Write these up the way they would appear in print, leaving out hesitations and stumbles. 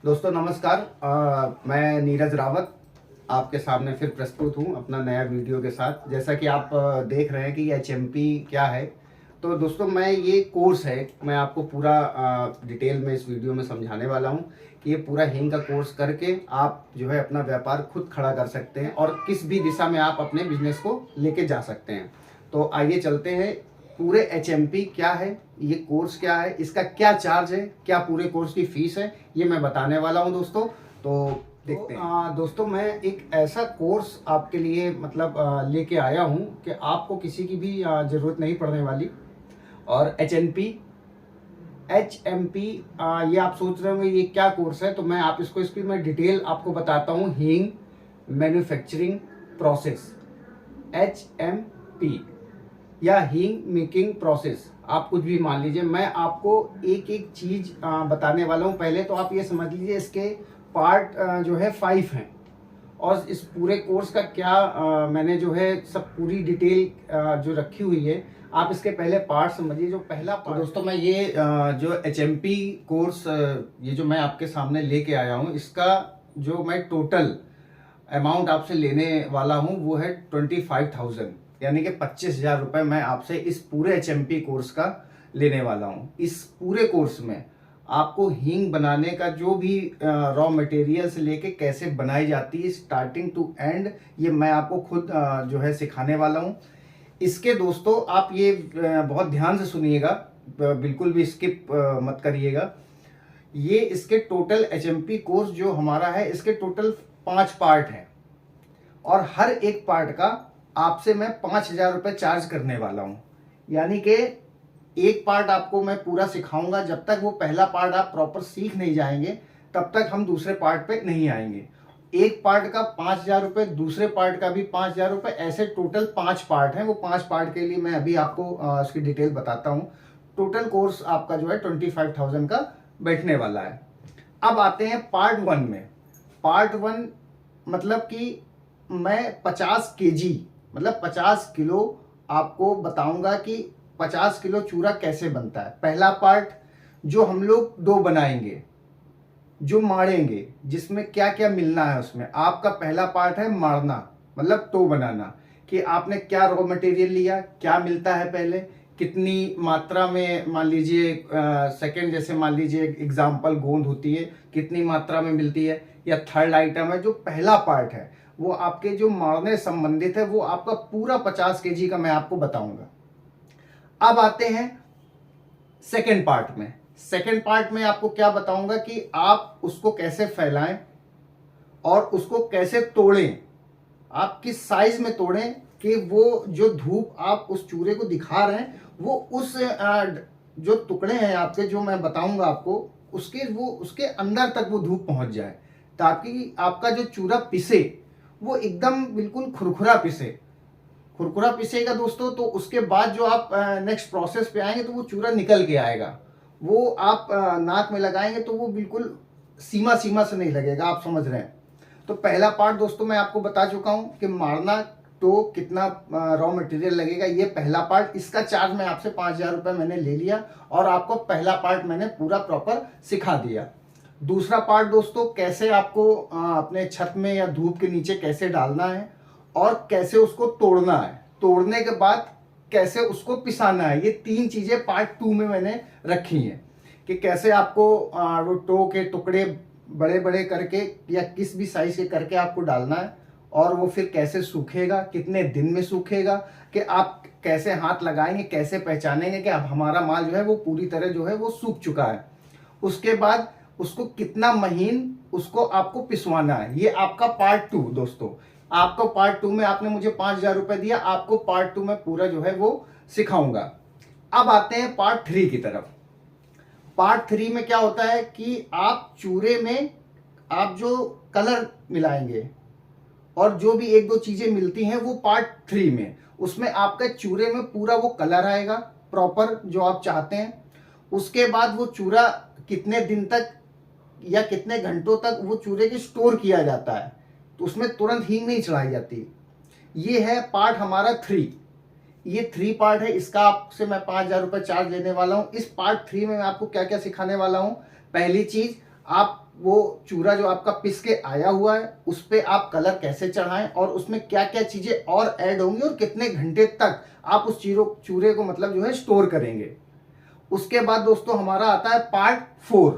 दोस्तों नमस्कार। मैं नीरज रावत आपके सामने फिर प्रस्तुत हूँ अपना नया वीडियो के साथ। जैसा कि आप देख रहे हैं कि एचएमपी क्या है। तो दोस्तों मैं ये कोर्स है, मैं आपको पूरा डिटेल में इस वीडियो में समझाने वाला हूँ कि ये पूरा हींग का कोर्स करके आप जो है अपना व्यापार खुद खड़ा कर सकते हैं और किस भी दिशा में आप अपने बिजनेस को लेके जा सकते हैं। तो आइए चलते हैं, पूरे एचएमपी क्या है, ये कोर्स क्या है, इसका क्या चार्ज है, क्या पूरे कोर्स की फीस है, ये मैं बताने वाला हूं दोस्तों। तो देखते हैं। दोस्तों मैं एक ऐसा कोर्स आपके लिए मतलब लेके आया हूं कि आपको किसी की भी ज़रूरत नहीं पड़ने वाली। और एच एम पी ये आप सोच रहे होंगे ये क्या कोर्स है, तो मैं आप इसकी मैं डिटेल आपको बताता हूँ। हींग मैन्युफैक्चरिंग प्रोसेस, एच या हींग मेकिंग प्रोसेस, आप कुछ भी मान लीजिए। मैं आपको एक एक चीज़ बताने वाला हूँ। पहले तो आप ये समझ लीजिए इसके पार्ट जो है 5 हैं, और इस पूरे कोर्स का क्या मैंने जो है सब पूरी डिटेल जो रखी हुई है। आप इसके पहले पार्ट समझिए। जो पहला पार्ट, तो दोस्तों मैं ये जो एचएमपी कोर्स ये जो मैं आपके सामने लेके आया हूँ, इसका जो मैं टोटल अमाउंट आपसे लेने वाला हूँ वो है 25,000, यानी कि 25,000 रुपये मैं आपसे इस पूरे एचएमपी कोर्स का लेने वाला हूँ। इस पूरे कोर्स में आपको हींग बनाने का जो भी रॉ मटेरियल से लेके कैसे बनाई जाती है स्टार्टिंग टू एंड, ये मैं आपको खुद जो है सिखाने वाला हूँ। इसके दोस्तों आप ये बहुत ध्यान से सुनिएगा, बिल्कुल भी स्किप मत करिएगा। ये इसके टोटल एचएमपी कोर्स जो हमारा है, इसके टोटल 5 पार्ट हैं, और हर एक पार्ट का आपसे मैं 5,000 रुपये चार्ज करने वाला हूँ। यानी कि एक पार्ट आपको मैं पूरा सिखाऊंगा, जब तक वो पहला पार्ट आप प्रॉपर सीख नहीं जाएंगे तब तक हम दूसरे पार्ट पे नहीं आएंगे। एक पार्ट का 5,000 रुपये, दूसरे पार्ट का भी 5,000 रुपये, ऐसे टोटल 5 पार्ट हैं। वो 5 पार्ट के लिए मैं अभी आपको उसकी डिटेल बताता हूँ। टोटल कोर्स आपका जो है 25,000 का बैठने वाला है। अब आते हैं पार्ट 1 में। पार्ट 1 मतलब कि मैं 50 केजी मतलब 50 किलो आपको बताऊंगा कि 50 किलो चूरा कैसे बनता है। पहला पार्ट जो हम लोग डो बनाएंगे, जो माड़ेंगे, जिसमें क्या क्या मिलना है उसमें, आपका पहला पार्ट है माड़ना, मतलब डो बनाना, कि आपने क्या रॉ मटेरियल लिया, क्या मिलता है पहले, कितनी मात्रा में, मान लीजिए सेकंड, जैसे मान लीजिए एग्जांपल गोंद होती है, कितनी मात्रा में मिलती है, या थर्ड आइटम है। जो पहला पार्ट है वो आपके जो मारने संबंधित है, वो आपका पूरा 50 केजी का मैं आपको बताऊंगा। अब आते हैं सेकेंड पार्ट में। सेकेंड पार्ट में आपको क्या बताऊंगा कि आप उसको कैसे फैलाएं और उसको कैसे तोड़ें, आप किस साइज में तोड़ें कि वो जो धूप आप उस चूरे को दिखा रहे हैं वो उस जो टुकड़े हैं आपके, जो मैं बताऊंगा आपको, उसके अंदर तक वो धूप पहुंच जाए, ताकि आपका जो चूरा पिसे वो एकदम बिल्कुल खुरखुरा पिसे। खुरखुरा पिसेगा दोस्तों, तो उसके बाद जो आप नेक्स्ट प्रोसेस पे आएंगे तो वो चूरा निकल के आएगा। वो आप नाक में लगाएंगे तो वो बिल्कुल सीमा सीमा से नहीं लगेगा, आप समझ रहे हैं। तो पहला पार्ट दोस्तों मैं आपको बता चुका हूं कि मारना तो कितना रॉ मटेरियल लगेगा, ये पहला पार्ट। इसका चार्ज मैं आपसे 5,000 रुपये मैंने ले लिया, और आपको पहला पार्ट मैंने पूरा प्रॉपर सिखा दिया। दूसरा पार्ट दोस्तों, कैसे आपको अपने छत में या धूप के नीचे कैसे डालना है, और कैसे उसको तोड़ना है, तोड़ने के बाद कैसे उसको पिसाना है। ये 3 चीजें पार्ट 2 में मैंने रखी हैं, कि कैसे आपको वो टो के टुकड़े बड़े बड़े करके या किस भी साइज के करके आपको डालना है, और वो फिर कैसे सूखेगा, कितने दिन में सूखेगा, कि आप कैसे हाथ लगाएंगे, कैसे पहचानेंगे कि अब हमारा माल जो है वो पूरी तरह जो है वो सूख चुका है। उसके बाद उसको कितना महीन उसको आपको पिसवाना है। ये आपका पार्ट 2 दोस्तों। आपको पार्ट 2 में आपने मुझे 5,000 रुपये दिया, आपको पार्ट 2 में पूरा जो है वो सिखाऊंगा। अब आते हैं पार्ट 3 की तरफ। पार्ट 3 में क्या होता है कि आप चूरे में आप जो कलर मिलाएंगे और जो भी एक दो चीजें मिलती हैं, वो पार्ट 3 में, उसमें आपका चूरे में पूरा वो कलर आएगा प्रॉपर जो आप चाहते हैं। उसके बाद वो चूरा कितने दिन तक या कितने घंटों तक वो चूरे के स्टोर किया जाता है, तो उसमें तुरंत हींग नहीं चढ़ाई जाती। ये है पार्ट हमारा 3। ये 3 पार्ट है, इसका आपसे मैं 5,000 रुपये चार्ज लेने वाला हूँ। इस पार्ट 3 में मैं आपको क्या क्या सिखाने वाला हूँ। पहली चीज, आप वो चूरा जो आपका पिस के आया हुआ है उस पर आप कलर कैसे चढ़ाएं और उसमें क्या क्या चीज़ें और ऐड होंगी और कितने घंटे तक आप उस चूरे को मतलब जो है स्टोर करेंगे। उसके बाद दोस्तों हमारा आता है पार्ट 4।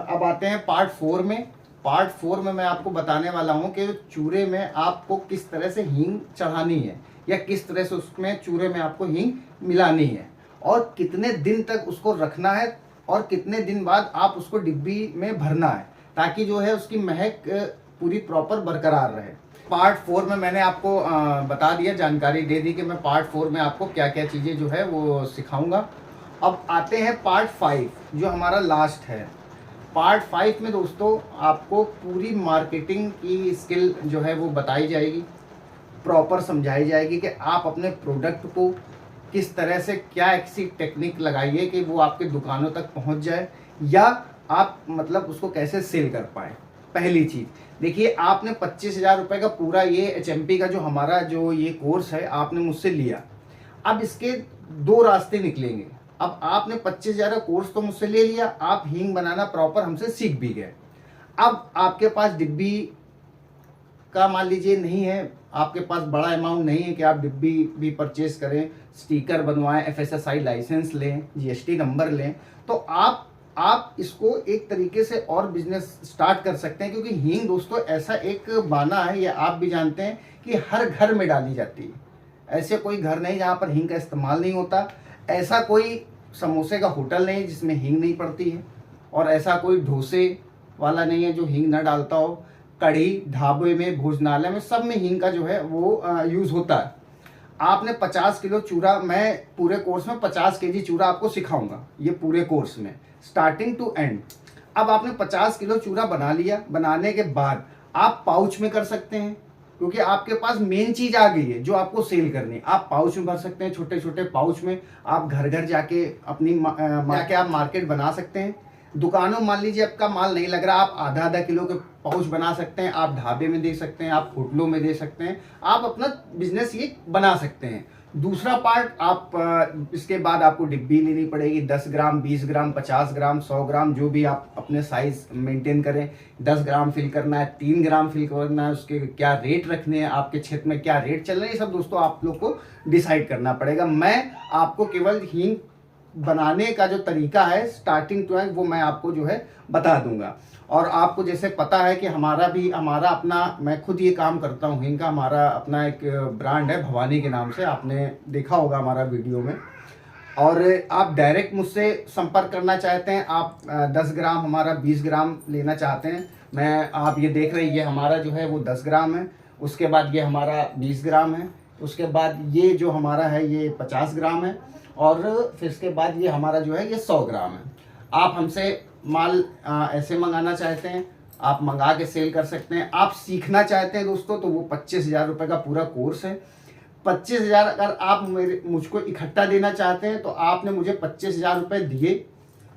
अब आते हैं पार्ट 4 में। पार्ट 4 में मैं आपको बताने वाला हूँ कि चूरे में आपको किस तरह से हींग चढ़ानी है या किस तरह से उसमें चूरे में आपको हींग मिलानी है और कितने दिन तक उसको रखना है और कितने दिन बाद आप उसको डिब्बी में भरना है ताकि जो है उसकी महक पूरी प्रॉपर बरकरार रहे। पार्ट 4 में मैंने आपको बता दिया, जानकारी दे दी कि मैं पार्ट 4 में आपको क्या क्या चीज़ें जो है वो सिखाऊंगा। अब आते हैं पार्ट 5 जो हमारा लास्ट है। पार्ट 5 में दोस्तों आपको पूरी मार्केटिंग की स्किल जो है वो बताई जाएगी, प्रॉपर समझाई जाएगी कि आप अपने प्रोडक्ट को किस तरह से क्या ऐसी टेक्निक लगाइए कि वो आपके दुकानों तक पहुंच जाए या आप मतलब उसको कैसे सेल कर पाए। पहली चीज़ देखिए, आपने 25,000 रुपये का पूरा ये HMP का जो हमारा जो ये कोर्स है आपने मुझसे लिया। अब इसके 2 रास्ते निकलेंगे। अब आपने 25,000 का कोर्स तो मुझसे ले लिया, आप हींग बनाना प्रॉपर हमसे सीख भी गए। अब आपके पास डिब्बी का मान लीजिए नहीं है, आपके पास बड़ा अमाउंट नहीं है कि आप डिब्बी भी परचेज करें, स्टिकर बनवाएं, FSSI लाइसेंस लें, GST नंबर लें, तो आप इसको एक तरीके से और बिजनेस स्टार्ट कर सकते हैं। क्योंकि हींग दोस्तों ऐसा एक बाना है, ये आप भी जानते हैं कि हर घर में डाली जाती है। ऐसे कोई घर नहीं जहाँ पर हींग का इस्तेमाल नहीं होता, ऐसा कोई समोसे का होटल नहीं जिसमें हींग नहीं पड़ती है, और ऐसा कोई डोसे वाला नहीं है जो हींग ना डालता हो। कढ़ी, ढाबे में, भोजनालय में, सब में हींग का जो है वो यूज़ होता है। आपने 50 किलो चूरा, मैं पूरे कोर्स में 50 केजी चूरा आपको सिखाऊंगा ये पूरे कोर्स में स्टार्टिंग टू एंड। अब आपने 50 किलो चूरा बना लिया, बनाने के बाद आप पाउच में कर सकते हैं क्योंकि आपके पास मेन चीज आ गई है जो आपको सेल करनी है। आप पाउच में भर सकते हैं, छोटे छोटे पाउच में आप घर घर जाके अपनी जाके आप मार्केट बना सकते हैं। दुकानों मान लीजिए आपका माल नहीं लग रहा, आप आधा आधा किलो के पाउच बना सकते हैं, आप ढाबे में दे सकते हैं, आप होटलों में दे सकते हैं, आप अपना बिजनेस ये बना सकते हैं। दूसरा पार्ट, आप इसके बाद आपको डिब्बी लेनी पड़ेगी 10 ग्राम, 20 ग्राम, 50 ग्राम, 100 ग्राम, जो भी आप अपने साइज मेंटेन करें। 10 ग्राम फिल करना है, 3 ग्राम फिल करना है, उसके क्या रेट रखने हैं, आपके क्षेत्र में क्या रेट चल रहे हैं, ये सब दोस्तों आप लोग को डिसाइड करना पड़ेगा। मैं आपको केवल हींग बनाने का जो तरीका है स्टार्टिंग टू एंड वो मैं आपको जो है बता दूंगा। और आपको जैसे पता है कि हमारा अपना, मैं खुद ये काम करता हूँ हींग का, हमारा अपना एक ब्रांड है भवानी के नाम से, आपने देखा होगा हमारा वीडियो में। और आप डायरेक्ट मुझसे संपर्क करना चाहते हैं, आप 10 ग्राम हमारा 20 ग्राम लेना चाहते हैं, आप ये देख रहे हैं, ये हमारा जो है वो 10 ग्राम है, उसके बाद ये हमारा 20 ग्राम है, उसके बाद ये जो हमारा है ये 50 ग्राम है, और फिर इसके बाद ये हमारा जो है ये 100 ग्राम है। आप हमसे माल ऐसे मंगाना चाहते हैं, आप मंगा के सेल कर सकते हैं। आप सीखना चाहते हैं दोस्तों तो वो 25,000 रुपये का पूरा कोर्स है। 25,000 अगर आप मुझको इकट्ठा देना चाहते हैं तो आपने मुझे 25,000 रुपये दिए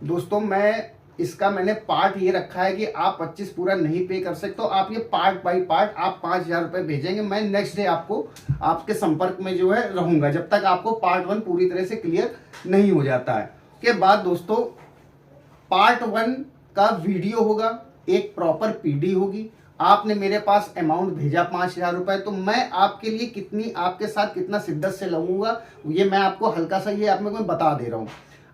दोस्तों। मैंने पार्ट ये रखा है कि आप 25 पूरा नहीं पे कर सकते, तो आप ये पार्ट बाई पार्ट आप 5,000 रुपये भेजेंगे। मैं नेक्स्ट डे आपको आपके संपर्क में जो है रहूँगा जब तक आपको पार्ट 1 पूरी तरह से क्लियर नहीं हो जाता है। के बाद दोस्तों पार्ट 1 का वीडियो होगा, एक प्रॉपर PD होगी। आपने मेरे पास अमाउंट भेजा 5,000 रुपये, तो मैं आपके लिए आपके साथ कितना शिद्दत से लगूंगा ये मैं आपको हल्का सा ये आप मेरे को बता दे रहा हूँ।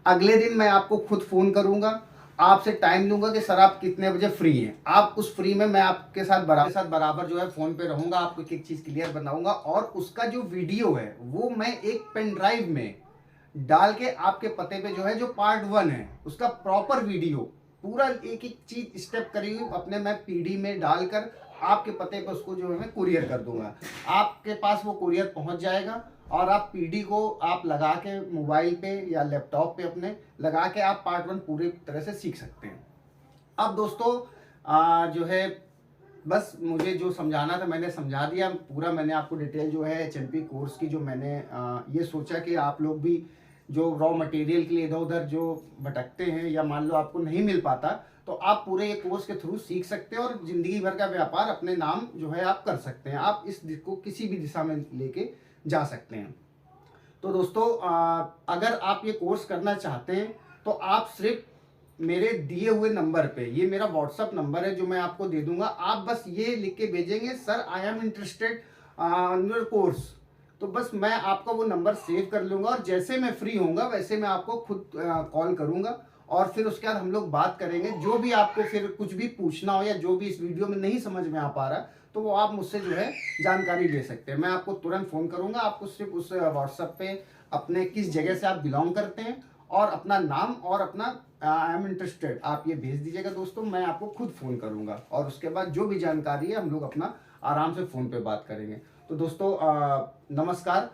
अगले दिन मैं आपको खुद फ़ोन करूंगा, आपसे टाइम लूंगा कि सर आप कितने बजे फ्री हैं। आप उस फ्री में मैं आपके साथ बराबर जो है फ़ोन पे रहूंगा, आपको एक एक चीज़ क्लियर बनाऊंगा। और उसका जो वीडियो है वो मैं एक पेन ड्राइव में डाल के आपके पते पे जो है जो पार्ट 1 है उसका प्रॉपर वीडियो पूरा एक एक चीज स्टेप करी अपने मैं PD में डालकर आपके पते पे उसको जो है मैं कुरियर कर दूंगा। आपके पास वो कुरियर पहुंच जाएगा और आप PD को आप लगा के मोबाइल पे या लैपटॉप पे अपने लगा के आप पार्ट 1 पूरी तरह से सीख सकते हैं। अब दोस्तों जो है बस मुझे जो समझाना था मैंने समझा दिया पूरा। मैंने आपको डिटेल जो है HMP कोर्स की जो मैंने ये सोचा कि आप लोग भी जो रॉ मटेरियल के लिए इधर उधर जो भटकते हैं या मान लो आपको नहीं मिल पाता तो आप पूरे ये कोर्स के थ्रू सीख सकते हैं और ज़िंदगी भर का व्यापार अपने नाम जो है आप कर सकते हैं। आप इस को किसी भी दिशा में लेके जा सकते हैं। तो दोस्तों अगर आप ये कोर्स करना चाहते हैं तो आप सिर्फ मेरे दिए हुए नंबर पे, ये मेरा व्हाट्सअप नंबर है जो मैं आपको दे दूंगा, आप बस ये लिख के भेजेंगे sir I am interested in your course, तो बस मैं आपका वो नंबर सेव कर लूंगा और जैसे मैं फ्री होऊंगा वैसे मैं आपको खुद कॉल करूंगा और फिर उसके बाद हम लोग बात करेंगे। जो भी आपको फिर कुछ भी पूछना हो या जो भी इस वीडियो में नहीं समझ में आ पा रहा तो वो आप मुझसे जो है जानकारी ले सकते हैं। मैं आपको तुरंत फ़ोन करूंगा, आपको सिर्फ उस व्हाट्सएप पे अपने किस जगह से आप बिलोंग करते हैं और अपना नाम और अपना आई एम इंटरेस्टेड आप ये भेज दीजिएगा दोस्तों, मैं आपको खुद फ़ोन करूंगा और उसके बाद जो भी जानकारी है हम लोग अपना आराम से फ़ोन पे बात करेंगे। तो दोस्तों नमस्कार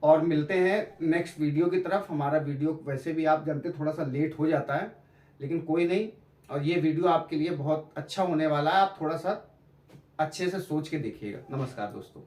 और मिलते हैं नेक्स्ट वीडियो की तरफ। हमारा वीडियो वैसे भी आप जानते थोड़ा सा लेट हो जाता है, लेकिन कोई नहीं, और ये वीडियो आपके लिए बहुत अच्छा होने वाला है, आप थोड़ा सा अच्छे से सोच के देखिएगा। नमस्कार दोस्तों।